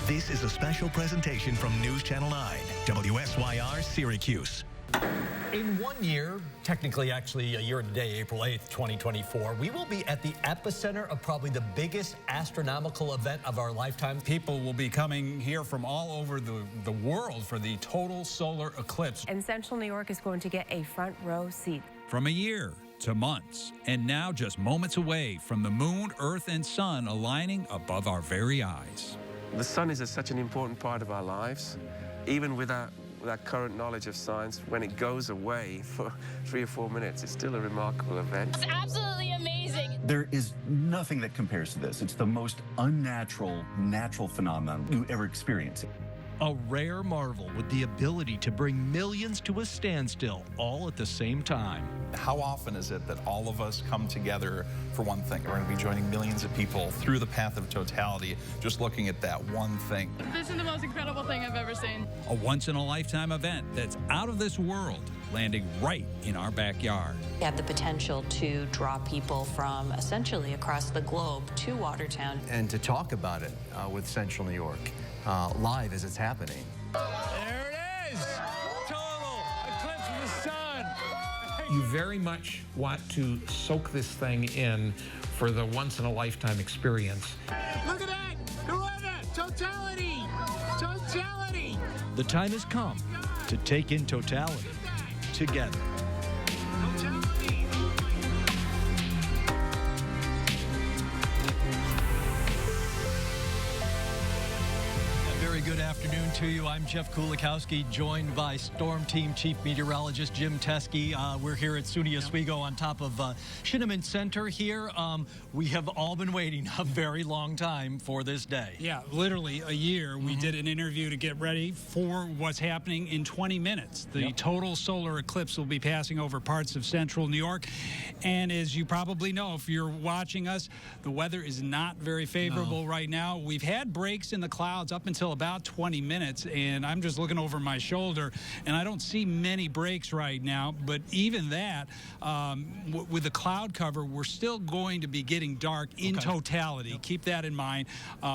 This is a special presentation from News Channel 9, WSYR Syracuse. In 1 year, technically actually a year today, April 8th, 2024, we will be at the epicenter of probably the biggest astronomical event of our lifetime. People will be coming here from all over the world for the total solar eclipse. And Central New York is going to get a front row seat. From a year to months, and now just moments away from the moon, earth, and sun aligning above our very eyes. The sun is such an important part of our lives. Even with our current knowledge of science, when it goes away for 3 or 4 minutes, it's still a remarkable event. It's absolutely amazing. There is nothing that compares to this. It's the most unnatural, natural phenomenon you ever experience. A rare marvel with the ability to bring millions to a standstill all at the same time. How often is it that all of us come together for one thing? We're going to be joining millions of people through the path of totality, just looking at that one thing. This is the most incredible thing I've ever seen. A once-in-a-lifetime event that's out of this world, landing right in our backyard. We have the potential to draw people from essentially across the globe to Watertown. And to talk about it with Central New York live as it's happening. There it is! Total eclipse of the sun! You very much want to soak this thing in for the once-in-a-lifetime experience. Look at that! Who is it? Totality! Totality! The time has come to take in totality together. Totality! Very good afternoon to you. I'm Jeff Kulikowski, joined by Storm Team Chief Meteorologist Jim Teskey. We're here at SUNY Oswego on top of Shinneman Center here. We have all been waiting a very long time for this day. Yeah, literally a year. We did an interview to get ready for what's happening in 20 minutes. The total solar eclipse will be passing over parts of central New York. And as you probably know, if you're watching us, the weather is not very favorable right now. We've had breaks in the clouds up until about 20 minutes, and I'm just looking over my shoulder, and I don't see many breaks right now. But even that, with the cloud cover, we're still going to be getting dark in totality. Keep that in mind.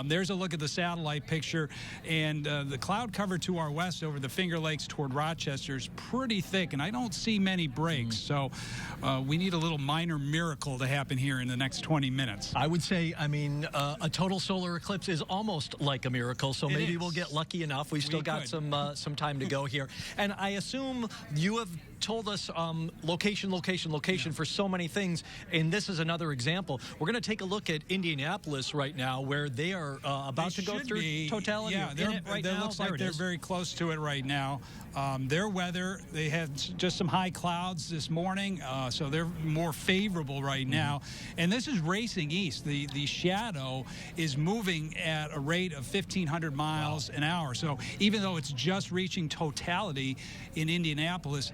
There's a look at the satellite picture, and the cloud cover to our west over the Finger Lakes toward Rochester is pretty thick, and I don't see many breaks. So we need a little minor miracle to happen here in the next 20 minutes. I would say, I mean, a total solar eclipse is almost like a miracle, so maybe we'll get lucky enough. We've still got some time to go here. And I assume you have told us location for so many things, and this is another example. We're going to take a look at Indianapolis right now, where they are about to go through totality. Yeah, it looks like they're very close to it right now. Their weather, they had just some high clouds this morning, so they're more favorable right now. And this is racing east. The shadow is moving at a rate of 1,500 miles an hour. So even though it's just reaching totality in Indianapolis,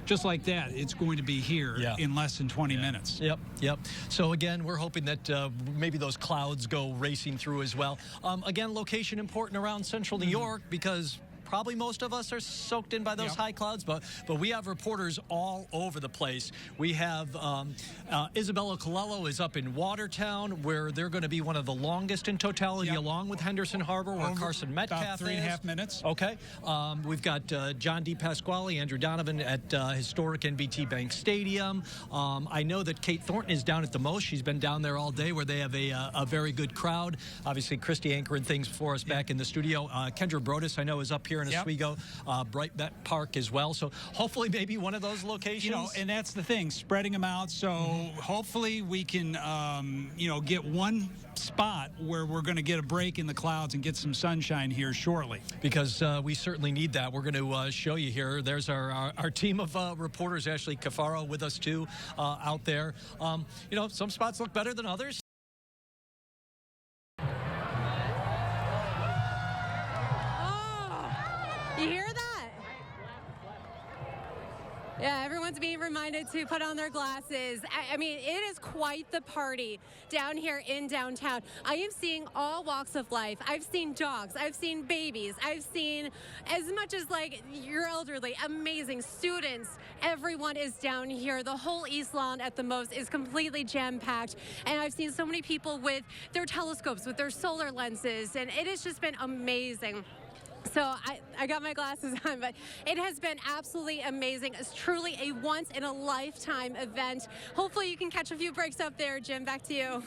just like that, it's going to be here in less than 20 minutes. Yep. So again, we're hoping that maybe those clouds go racing through as well. Again, location important around central New York, because probably most of us are soaked in by those high clouds, but we have reporters all over the place. We have Isabella Colello is up in Watertown, where they're going to be one of the longest in totality, along with Henderson Harbor, where Carson Metcalf about 3.5 minutes. Okay. We've got John D. Pasquale, Andrew Donovan at historic NBT Bank Stadium. I know that Kate Thornton is down at the Most. She's been down there all day, where they have a very good crowd. Obviously, Christy anchoring things for us back in the studio. Kendra Brodus, I know, is up here in Oswego, Bright Bet Park as well. So hopefully maybe one of those locations. You know, and that's the thing, spreading them out. So hopefully we can, get one spot where we're going to get a break in the clouds and get some sunshine here shortly. Because we certainly need that. We're going to show you here. There's our team of reporters, Ashley Cafaro with us too out there. Some spots look better than others. You hear that? Yeah, everyone's being reminded to put on their glasses. I mean, it is quite the party down here in downtown. I am seeing all walks of life. I've seen dogs. I've seen babies. I've seen as much as like your elderly, amazing students. Everyone is down here. The whole East Lawn at the most is completely jam-packed. And I've seen so many people with their telescopes, with their solar lenses, and it has just been amazing. So I got my glasses on, but it has been absolutely amazing. It's truly a once-in-a-lifetime event. Hopefully you can catch a few breaks up there, Jim. Back to you.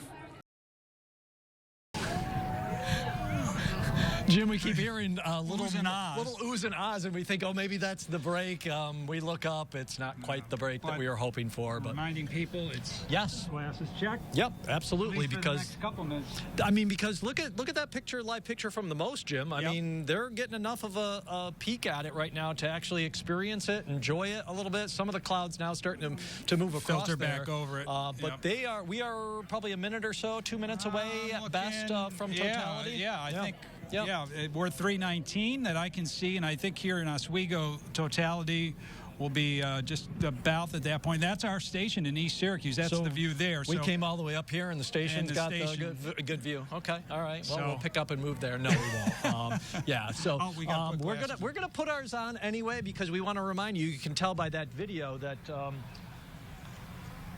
Jim, we keep hearing little oohs and ahs, and we think, oh, maybe that's the break. We look up, it's not quite the break that we were hoping for. But reminding people, it's glasses checked. Yep, absolutely. Because the next couple minutes. I mean, because look at that picture, live picture from the most, Jim. I mean, they're getting enough of a peek at it right now to actually experience it, enjoy it a little bit. Some of the clouds now starting to move across filter back over it. But we are probably a minute or so, 2 minutes away at best from totality. I think. Yeah, we're 319 that I can see, and I think here in Oswego, totality will be just about at that point. That's our station in East Syracuse. That's the view there. We came all the way up here, and the station's got a good view. Okay, all right. Well, we'll pick up and move there. No, we won't. So we're gonna put ours on anyway because we want to remind you. You can tell by that video that.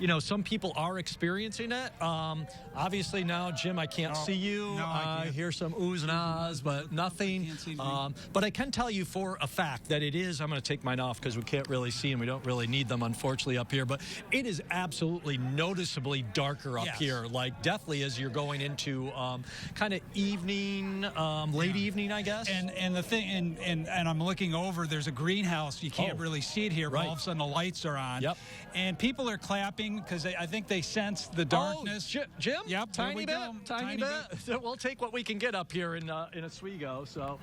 You know, some people are experiencing it. Obviously now, Jim, I can't see you. No, I can't. Hear some oohs and ahs, but nothing. But I can tell you for a fact that it is, I'm going to take mine off because we can't really see and we don't really need them, unfortunately, up here. But it is absolutely noticeably darker up here, like definitely as you're going into kind of evening, late evening, I guess. And the thing, and I'm looking over, there's a greenhouse. You can't really see it here, but all of a sudden the lights are on. Yep. And people are clapping because I think they sense the darkness. Oh, Jim? Yep, tiny bit. We'll take what we can get up here in Oswego. So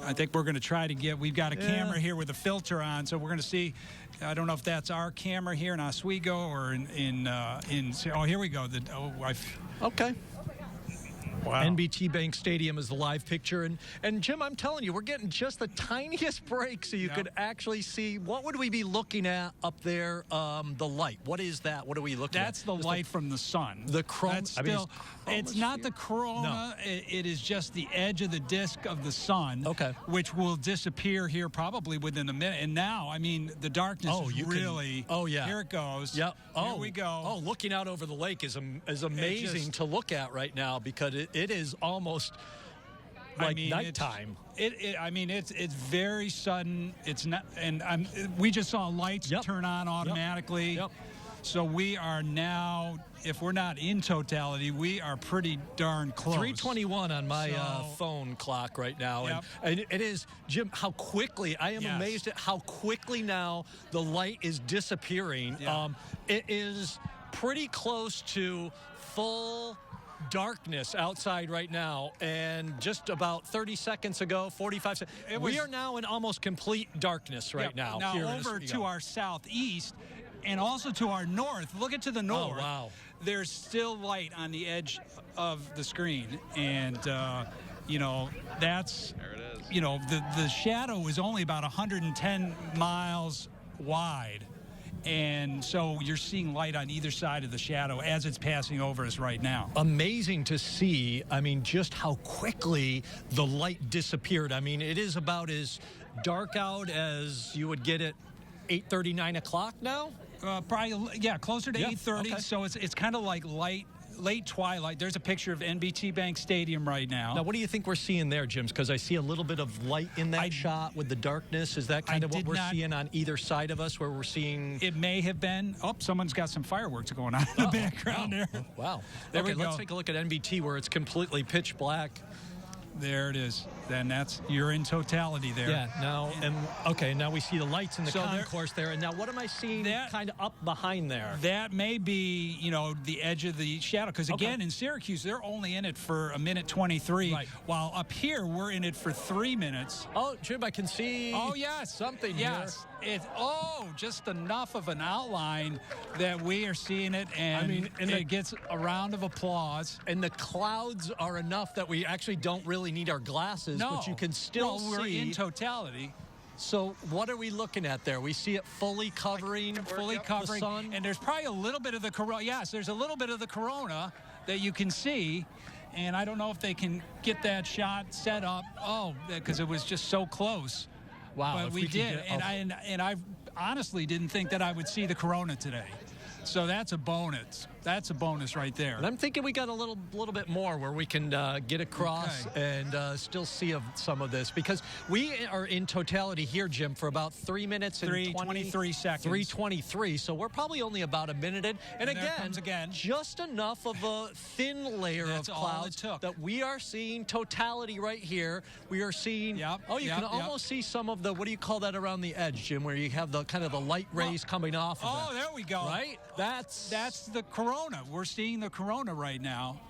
I think we're going to try to get. We've got a camera here with a filter on, so we're going to see. I don't know if that's our camera here in Oswego or in. Oh, here we go. Okay. Wow. NBT Bank Stadium is the live picture. And Jim, I'm telling you, we're getting just the tiniest break so you could actually see. What would we be looking at up there? The light. What is that? What are we looking at? That's the light from the sun. The chrome. It's not the corona. No. It is just the edge of the disk of the sun. Okay. Which will disappear here probably within a minute. And now, I mean, the darkness is really. Oh, yeah. Here it goes. Yep. Here we go. Oh, looking out over the lake is amazing to look at right now because it is almost like nighttime. It's very sudden. It's not, and we just saw lights turn on automatically. Yep. So we are now, if we're not in totality, we are pretty darn close. 3:21 on my phone clock right now. Yep. And it is, Jim, how quickly, I am amazed at how quickly now the light is disappearing. Yeah. It is pretty close to full darkness outside right now, and just about 30 seconds ago, 45 seconds, we are now in almost complete darkness right now. Now here over to our southeast and also to our north. Look at to the north. Oh, wow. There's still light on the edge of the screen, and that's there it is. The shadow is only about 110 miles wide. And so you're seeing light on either side of the shadow as it's passing over us right now. Amazing to see. I mean, just how quickly the light disappeared. I mean, it is about as dark out as you would get at 8:30, 9 o'clock now? Probably, closer to 8:30. Okay. So it's kind of like late twilight. There's a picture of NBT Bank Stadium right now. Now, what do you think we're seeing there, Jim? Because I see a little bit of light in that shot with the darkness. Is that kind of what we're seeing on either side of us, where we're seeing? It may have been. Oh, someone's got some fireworks going on in the background there. Wow. Okay, let's take a look at NBT, where it's completely pitch black. There it is. Then you're in totality there. Yeah. Now we see the lights in the concourse there. And now what am I seeing kind of up behind there? That may be, the edge of the shadow. Because again, in Syracuse, they're only in it for a minute 23. Right. While up here, we're in it for 3 minutes. Oh, Jim, I can see. Oh, yes. Something here. Just enough of an outline that we are seeing it, and it gets a round of applause. And the clouds are enough that we actually don't really need our glasses, but you can still see. We're in totality. So what are we looking at there? We see it fully covering, the sun? And there's probably a little bit of the corona. Yes, there's a little bit of the corona that you can see. And I don't know if they can get that shot set up. Oh, because it was just so close. Wow. But we did. And I honestly didn't think that I would see the corona today. So that's a bonus. That's a bonus right there. And I'm thinking we got a little bit more where we can get across and still see some of this, because we are in totality here, Jim, for about 3 minutes and 23 seconds. 3:23. So we're probably only about a minute in. And again, just enough of a thin layer of clouds that we are seeing totality right here. We are seeing. You can almost see some of the, what do you call that around the edge, Jim, where you have the kind of the light rays coming off of it. Oh, there we go. Right? That's the corona. We're seeing the corona right now.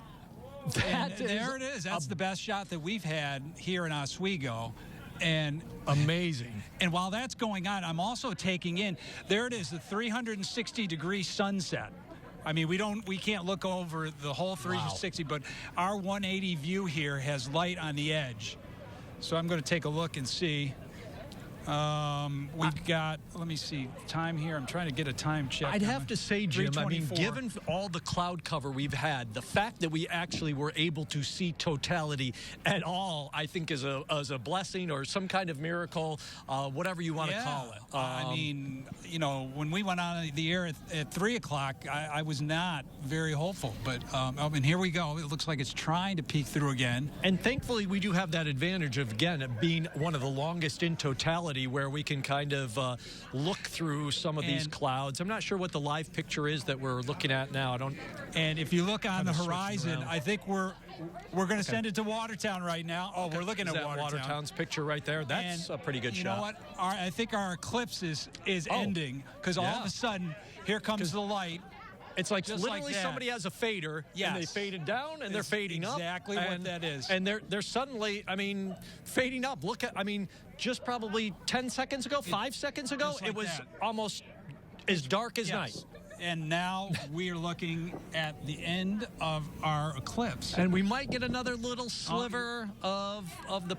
There it is. That's the best shot that we've had here in Oswego. And amazing. And while that's going on, I'm also taking in, there it is, the 360-degree sunset. I mean, we can't look over the whole 360, but our 180 view here has light on the edge. So I'm going to take a look and see. We've got, let me see, time here. I'm trying to get a time check. I'd have to say, Jim, I mean, given all the cloud cover we've had, the fact that we actually were able to see totality at all, I think is a blessing or some kind of miracle, whatever you want to call it. I mean, you know, when we went on the air at 3 o'clock, I was not very hopeful. But, and here we go. It looks like it's trying to peek through again. And thankfully, we do have that advantage of, again, being one of the longest in totality, where we can kind of look through some of these clouds. I'm not sure what the live picture is that we're looking at now. And if you look on the horizon, I think we're going to send it to Watertown right now. Oh, we're looking at Watertown's picture right there. That's a pretty good shot. You know what? I think our eclipse is ending, because all of a sudden, here comes the light. It's like literally somebody has a fader, and they faded down, and they're fading up. Exactly what that is. And they're suddenly, I mean, fading up. Look at, I mean, just probably 10 seconds ago, 5 seconds ago, it was almost as dark as night. And now we're looking at the end of our eclipse. And we might get another little sliver of the.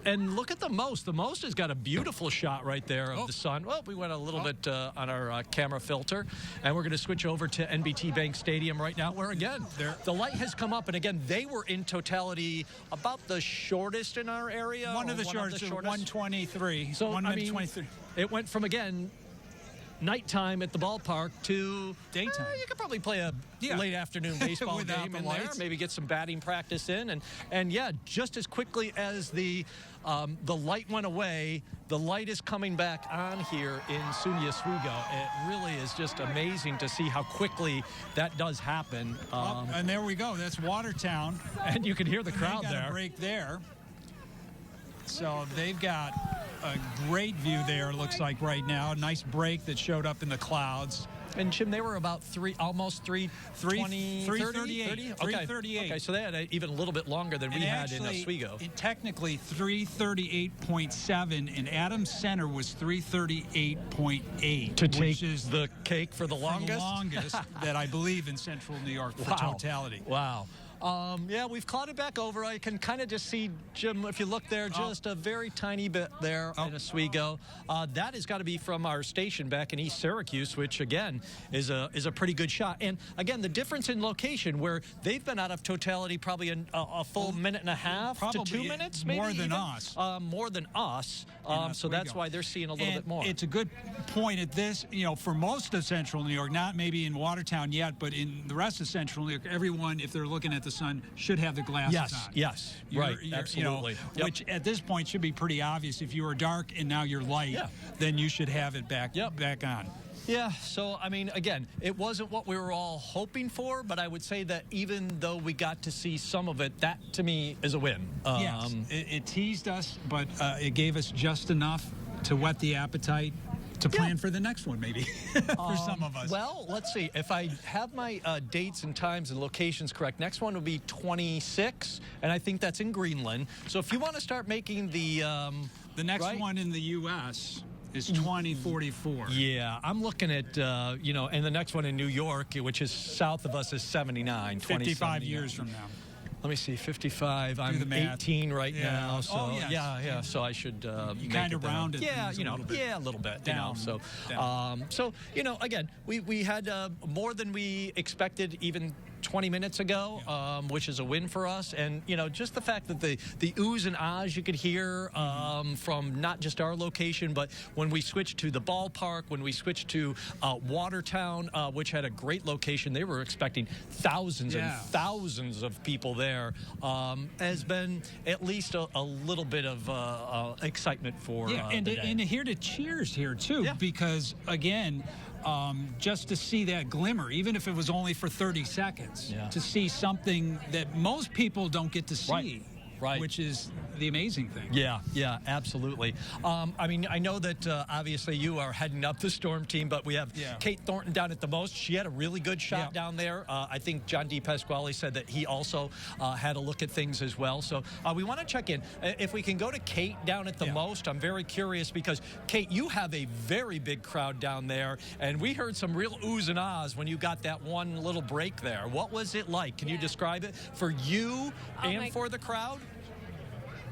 And look at the most. The most has got a beautiful shot right there of the sun. Well, we went a little bit on our camera filter. And we're going to switch over to NBT Bank Stadium right now, where, again, the light has come up. And, again, they were in totality about the shortest in our area. One of the shortest, 123. So, 1 minute 23. It went from, again, nighttime at the ballpark to daytime. You could probably play a late afternoon baseball game in there, maybe get some batting practice in, and yeah, just as quickly as the light went away, the light is coming back on here in SUNY Oswego. It really is just amazing to see how quickly that does happen. And there we go. That's Watertown, and you can hear the crowd there. A break there. So they've got a great view there, looks like right now. A nice break that showed up in the clouds. And Jim, they were about almost 3:20, 3:38. 3:38. Okay, so they had even a little bit longer than we had in Oswego. Technically 3:38.7, and Adams Center was 3:38.8. Which is the cake for the longest? For the longest that I believe in Central New York for totality. Wow. Yeah, we've clouded back over. I can kind of just see, Jim, if you look there, just a very tiny bit there in Oswego. That has got to be from our station back in East Syracuse, which, again, is a pretty good shot. And, again, the difference in location, where they've been out of totality probably a full minute and a half to 2 minutes, maybe. More than us. More than us. So that's why they're seeing a little bit more. It's a good point at this, you know, for most of Central New York, not maybe in Watertown yet, but in the rest of Central New York, everyone, if they're looking at the sun, should have the glasses on. Yes, right, absolutely. You know, which at this point should be pretty obvious. If you are dark and now you're light, then you should have it back on. Yeah, so, I mean, again, it wasn't what we were all hoping for, but I would say that even though we got to see some of it, that, to me, is a win. Yes, it teased us, but it gave us just enough to whet the appetite to plan for the next one, maybe, for some of us. Well, let's see. If I have my dates and times and locations correct, next one will be 26, and I think that's in Greenland. So if you want to start making the next one in the U.S. is 2044. Yeah, I'm looking at, you know, and the next one in New York, which is south of us, is 79. 55 years from now. let me see, 55. I'm 18 right now. So yes. yeah. So I should you kind of rounded. Yeah, a little bit. Yeah, a little bit. Down, So again, we had more than we expected even 20 minutes ago, which is a win for us. And, just the fact that the oohs and ahs you could hear from not just our location, but when we switched to the ballpark, when we switched to Watertown, which had a great location, they were expecting thousands and thousands of people there, has been at least a little bit of excitement for and the day. to hear the cheers here, too, because, again, just to see that glimmer, even if it was only for 30 seconds, to see something that most people don't get to see, which is the amazing thing. Yeah, absolutely. I know that obviously you are heading up the Storm team, but we have Kate Thornton down at the most. She had a really good shot down there. I think John DePasquale said that he also had a look at things as well. So we want to check in. If we can go to Kate down at the most, I'm very curious because, Kate, you have a very big crowd down there, and we heard some real oohs and ahs when you got that one little break there. What was it like? Can you describe it for you and for the crowd?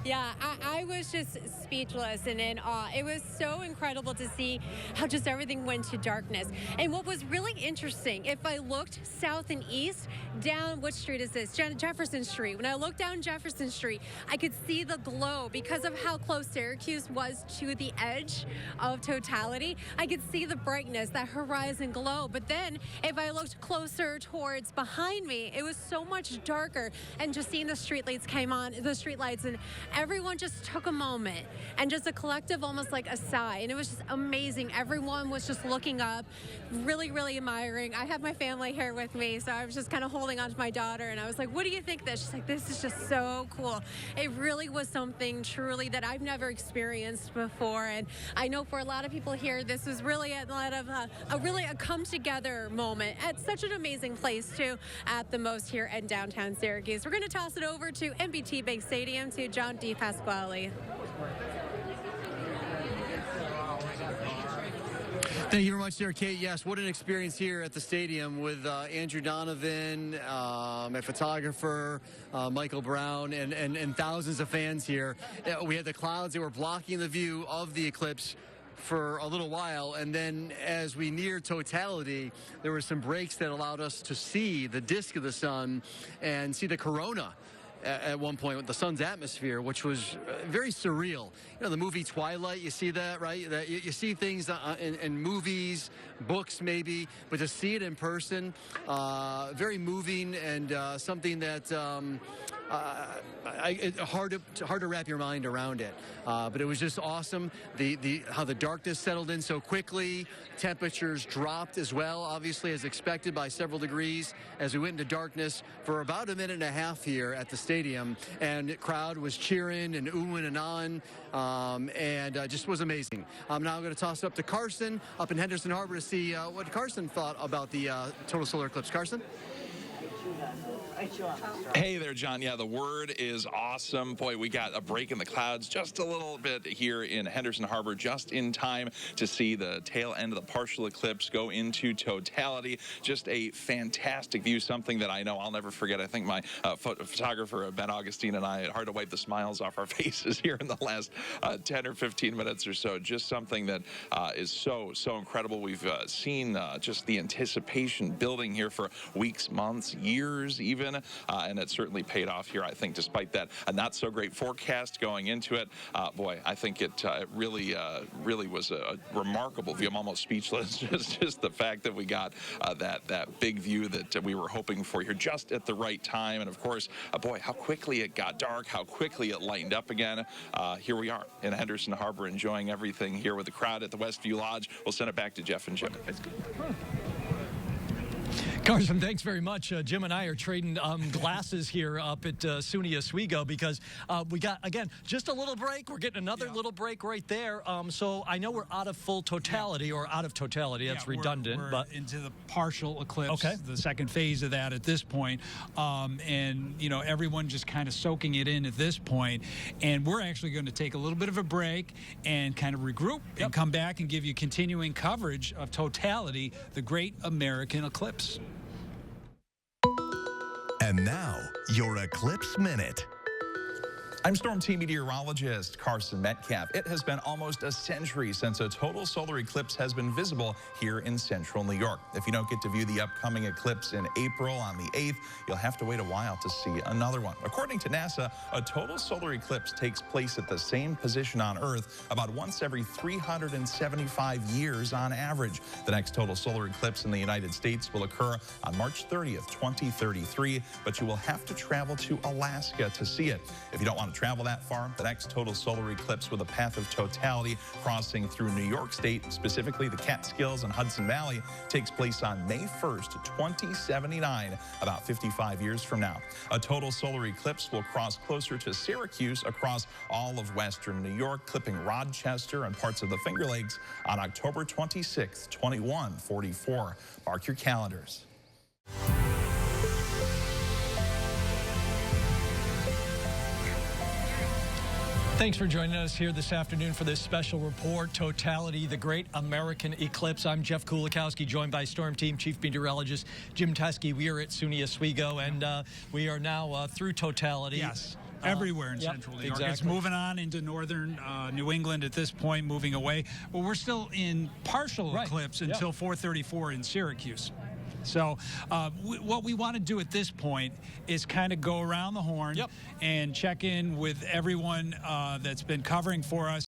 Yeah, I was just speechless and in awe. It was so incredible to see how just everything went to darkness. And what was really interesting, if I looked south and east, down, what street is this? Jefferson Street. When I looked down Jefferson Street, I could see the glow because of how close Syracuse was to the edge of totality. I could see the brightness, that horizon glow. But then if I looked closer towards behind me, it was so much darker. And just seeing the street lights came on, the street lights, and everyone just took a moment and just a collective, almost like a sigh. And it was just amazing. Everyone was just looking up, really, really admiring. I have my family here with me, so I was just kind of holding on to my daughter, and I was like, what do you think of this? She's like, this is just so cool. It really was something truly that I've never experienced before. And I know for a lot of people here, this was really a lot of a come together moment at such an amazing place too, at the most here in downtown Syracuse. We're going to toss it over to NBT Bank Stadium to John DePasquale. Thank you very much, Sarah Kate. Yes, what an experience here at the stadium with Andrew Donovan, a photographer, Michael Brown, and thousands of fans here. We had the clouds that were blocking the view of the eclipse for a little while, and then as we neared totality, there were some breaks that allowed us to see the disk of the sun and see the corona at one point with the sun's atmosphere, which was very surreal. You know, the movie Twilight, you see that, right? That you see things in movies, books maybe, but to see it in person, very moving and something that hard to wrap your mind around it. But it was just awesome. How the darkness settled in so quickly. Temperatures dropped as well, obviously as expected by several degrees as we went into darkness for about a minute and a half here at the stadium. And the crowd was cheering and oohing and on, and just was amazing. I'm now going to toss it up to Carson up in Henderson Harbor to see what Carson thought about the total solar eclipse. Carson? Hey there, John. Yeah, the word is awesome. Boy, we got a break in the clouds just a little bit here in Henderson Harbor, just in time to see the tail end of the partial eclipse go into totality. Just a fantastic view, something that I know I'll never forget. I think my photographer, Ben Augustine, and I, hard to wipe the smiles off our faces here in the last 10 or 15 minutes or so. Just something that is so incredible. We've seen just the anticipation building here for weeks, months, years even. And it certainly paid off here, I think, despite that not so great forecast going into it. Boy, I think it really was a remarkable view. I'm almost speechless. just the fact that we got that big view that we were hoping for here just at the right time. And of course, boy, how quickly it got dark, how quickly it lightened up again. Here we are in Henderson Harbor, enjoying everything here with the crowd at the Westview Lodge. We'll send it back to Jeff and Jim. Carson, thanks very much. Jim and I are trading glasses here up at SUNY Oswego because we got, again, just a little break. We're getting another little break right there. So I know we're out of full totality or out of totality. That's redundant. We're into the partial eclipse, the second phase of that at this point. And, you know, everyone just kind of soaking it in at this point. And we're actually going to take a little bit of a break and kind of regroup and come back and give you continuing coverage of totality, the Great American Eclipse. And now, your Eclipse Minute. I'm Storm Team meteorologist Carson Metcalf. It has been almost a century since a total solar eclipse has been visible here in central New York. If you don't get to view the upcoming eclipse in April on the 8th, you'll have to wait a while to see another one. According to NASA, a total solar eclipse takes place at the same position on Earth about once every 375 years on average. The next total solar eclipse in the United States will occur on March 30th, 2033, but you will have to travel to Alaska to see it. If you don't want to travel that far, the next total solar eclipse with a path of totality crossing through New York State, specifically the Catskills and Hudson Valley, takes place on May 1st, 2079, about 55 years from now. A total solar eclipse will cross closer to Syracuse across all of western New York, clipping Rochester and parts of the Finger Lakes on October 26th, 2144. Mark your calendars. Thanks for joining us here this afternoon for this special report, Totality, the Great American Eclipse. I'm Jeff Kulikowski, joined by Storm Team Chief Meteorologist Jim Teskey. We are at SUNY Oswego, and we are now through Totality. Yes. Everywhere in central New York. Exactly. It's moving on into northern New England at this point, moving away. But we're still in partial eclipse until 4:34 in Syracuse. So what we want to do at this point is kind of go around the horn and check in with everyone that's been covering for us.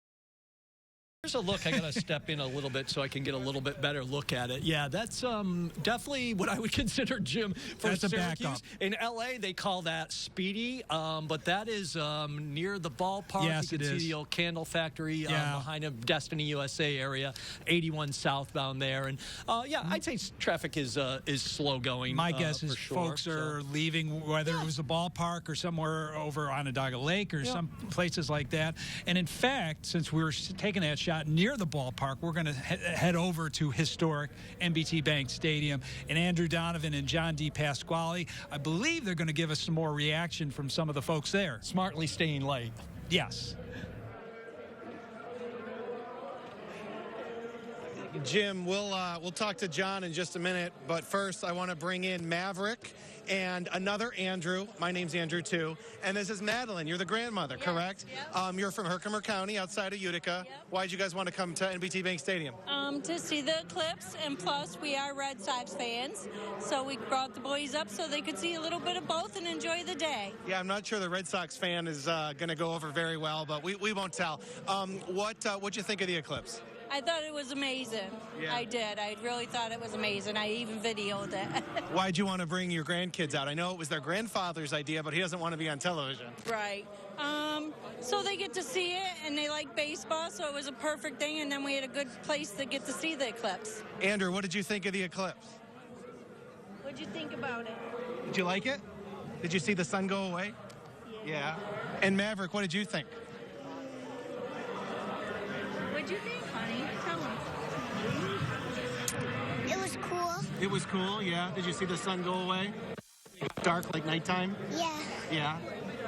Here's a look. I got to step in a little bit so I can get a little bit better look at it. Yeah, that's definitely what I would consider, Jim, for that's Syracuse. A backup. In L.A., they call that Speedy, but that is near the ballpark. Yes, you can see the old Candle Factory behind a Destiny USA area, 81 southbound there. And, I'd say traffic is slow going. My guess is sure. folks are leaving, whether it was the ballpark or somewhere over Onondaga Lake or some places like that. And, in fact, since we were taking that shot near the ballpark, we're going to head over to historic NBT Bank Stadium. And Andrew Donovan and John D. Pasquale, I believe they're going to give us some more reaction from some of the folks there. Smartly staying late. Yes. Jim, we'll talk to John in just a minute, but first I want to bring in Maverick and another Andrew. My name's Andrew too, and this is Madeline. You're the grandmother, correct? Yep. You're from Herkimer County, outside of Utica. Yep. Why did you guys want to come to NBT Bank Stadium? To see the eclipse, and plus we are Red Sox fans, so we brought the boys up so they could see a little bit of both and enjoy the day. Yeah, I'm not sure the Red Sox fan is going to go over very well, but we won't tell. What'd you think of the eclipse? I thought it was amazing. Yeah. I did. I really thought it was amazing. I even videoed it. Why'd you want to bring your grandkids out? I know it was their grandfather's idea, but he doesn't want to be on television. Right. So they get to see it, and they like baseball, so it was a perfect thing, and then we had a good place to get to see the eclipse. Andrew, what did you think of the eclipse? What'd you think about it? Did you like it? Did you see the sun go away? Yeah. And Maverick, what did you think? What'd you think, honey? Tell them. It was cool. It was cool, yeah. Did you see the sun go away? Dark like nighttime? Yeah. Yeah.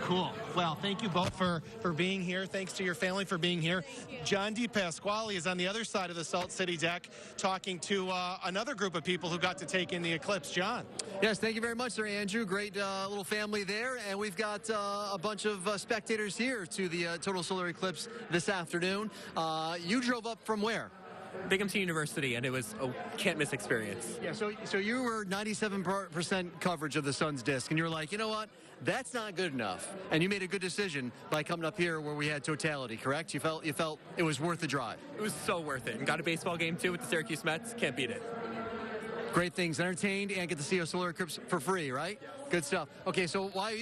Cool. Well, thank you both for being here. Thanks to your family for being here. John D. Pasquale is on the other side of the Salt City deck talking to another group of people who got to take in the eclipse. John. Yes, thank you very much, sir, Andrew. Great little family there. And we've got a bunch of spectators here to the total solar eclipse this afternoon. You drove up from where? Binghamton University, and it was a can't-miss experience. Yeah, so you were 97% coverage of the sun's disk, and you were like, you know what? That's not good enough. And you made a good decision by coming up here where we had totality, correct? You felt it was worth the drive. It was so worth it. And got a baseball game, too, with the Syracuse Mets. Can't beat it. Great things. Entertained and get to see a solar eclipse for free, right? Yeah. Good stuff. Okay, so why did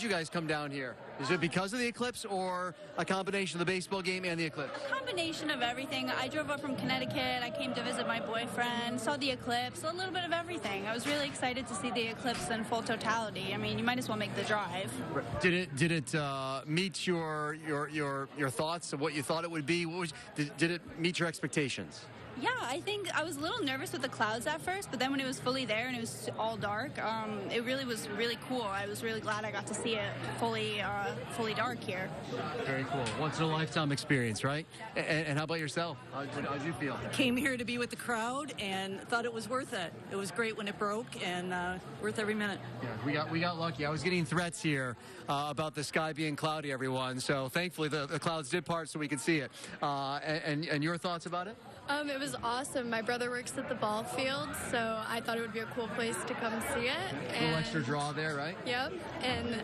you guys come down here? Is it because of the eclipse or a combination of the baseball game and the eclipse? A combination of everything. I drove up from Connecticut. I came to visit my boyfriend, saw the eclipse, a little bit of everything. I was really excited to see the eclipse in full totality. I mean, you might as well make the drive. Did it meet your thoughts of what you thought it would be? Did it meet your expectations? Yeah, I think I was a little nervous with the clouds at first, but then when it was fully there and it was all dark, it really was really cool. I was really glad I got to see it fully dark here. Very cool. Once in a lifetime experience, right? And how about yourself? How'd you feel? Came here to be with the crowd and thought it was worth it. It was great when it broke and worth every minute. Yeah, we got lucky. I was getting threats here about the sky being cloudy, everyone. So thankfully the clouds did part so we could see it. And your thoughts about it? It was awesome. My brother works at the ball field, so I thought it would be a cool place to come see it. A little extra draw there, right? Yep. And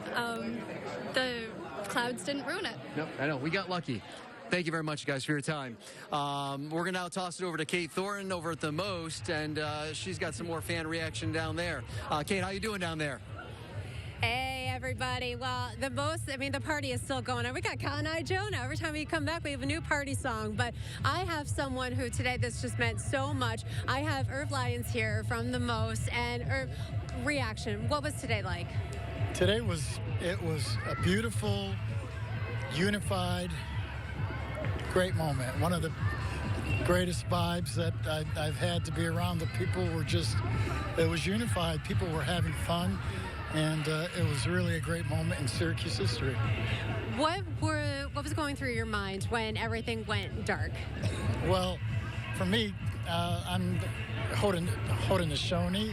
the clouds didn't ruin it. Yep, I know. We got lucky. Thank you very much, guys, for your time. We're going to now toss it over to Kate Thornton over at the Most, and she's got some more fan reaction down there. Kate, how you doing down there? Hey, everybody. Well, the party is still going on. We got Cotton Eye Joe now. Every time we come back, we have a new party song. But I have someone who today this just meant so much. I have Irv Lyons here from the Most. And Irv, reaction. What was today like? Today was a beautiful, unified, great moment. One of the greatest vibes that I've had to be around. The people were it was unified. People were having fun. And it was really a great moment in Syracuse history. What was going through your mind when everything went dark? Well, for me, I'm Haudenosaunee.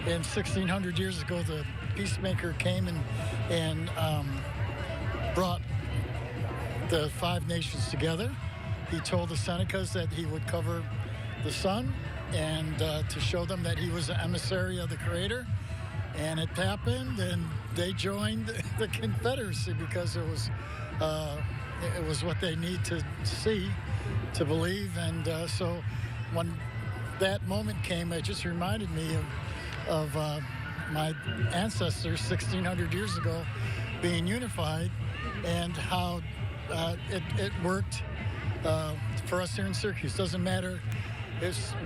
And 1,600 years ago, the peacemaker came and brought the 5 nations together. He told the Senecas that he would cover the sun and to show them that he was an emissary of the Creator. And it happened, and they joined the Confederacy because it was what they need to see, to believe. And so when that moment came, it just reminded me of my ancestors 1,600 years ago being unified and how it worked for us here in Syracuse. Doesn't matter.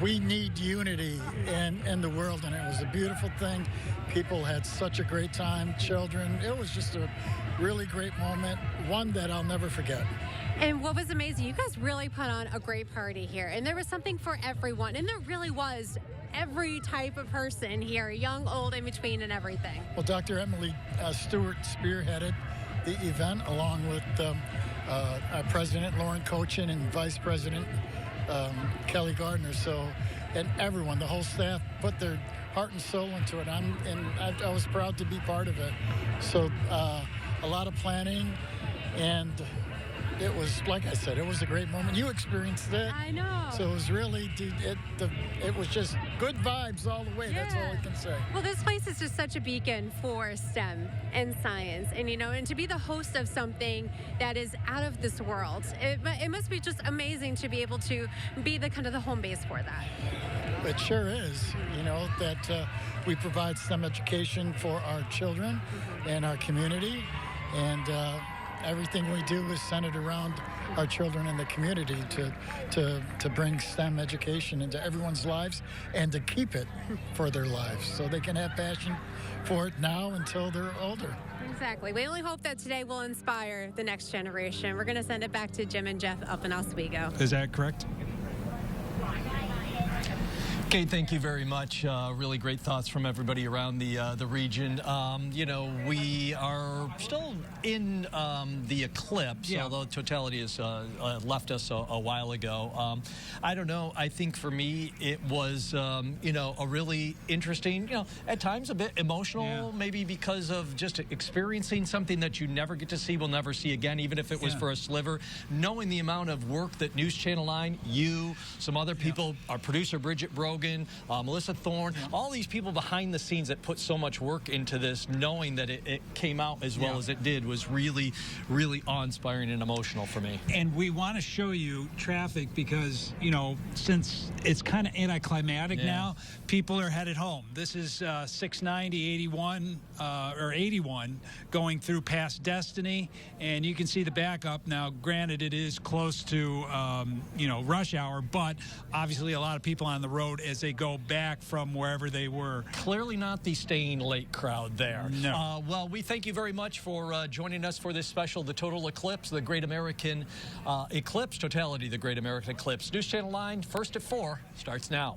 We need unity in the world, and it was a beautiful thing. People had such a great time, children. It was just a really great moment, one that I'll never forget. And what was amazing, you guys really put on a great party here, and there was something for everyone, and there really was every type of person here, young, old, in between, and everything. Well, Dr. Emily Stewart spearheaded the event along with our president, Lauren Cochin, and vice president, Kelly Gardner. So, and everyone, the whole staff, put their heart and soul into it. I was proud to be part of it. So, a lot of planning, and it was, like I said, it was a great moment. You experienced it. I know. So it was really, it was just good vibes all the way. Yeah. That's all I can say. Well, this place is just such a beacon for STEM and science, and to be the host of something that is out of this world, it must be just amazing to be able to be the kind of the home base for that. It sure is. That we provide STEM education for our children and our community, and everything we do is centered around our children and the community to bring STEM education into everyone's lives and to keep it for their lives so they can have passion for it now until they're older. Exactly. We only hope that today will inspire the next generation. We're going to send it back to Jim and Jeff up in Oswego. Is that correct? Kate, thank you very much. Really great thoughts from everybody around the region. We are still in the eclipse, although totality has left us a while ago. I don't know. I think for me it was, a really interesting, at times a bit emotional, maybe because of just experiencing something that you never get to see, will never see again, even if it was for a sliver. Knowing the amount of work that News Channel 9, you, some other people, our producer Bridget Brogan, Melissa Thorne, all these people behind the scenes that put so much work into this, knowing that it came out as well as it did, was really, really awe-inspiring and emotional for me. And we want to show you traffic because, since it's kind of anticlimactic now, people are headed home. This is 690, 81, or 81 going through past Destiny, and you can see the backup. Now, granted, it is close to, rush hour, but obviously a lot of people on the road as they go back from wherever they were. Clearly not the staying late crowd there. No. Well, we thank you very much for joining us for this special, The Total Eclipse, the Great American Eclipse, Totality, the Great American Eclipse. News Channel 9, first at 4, starts now.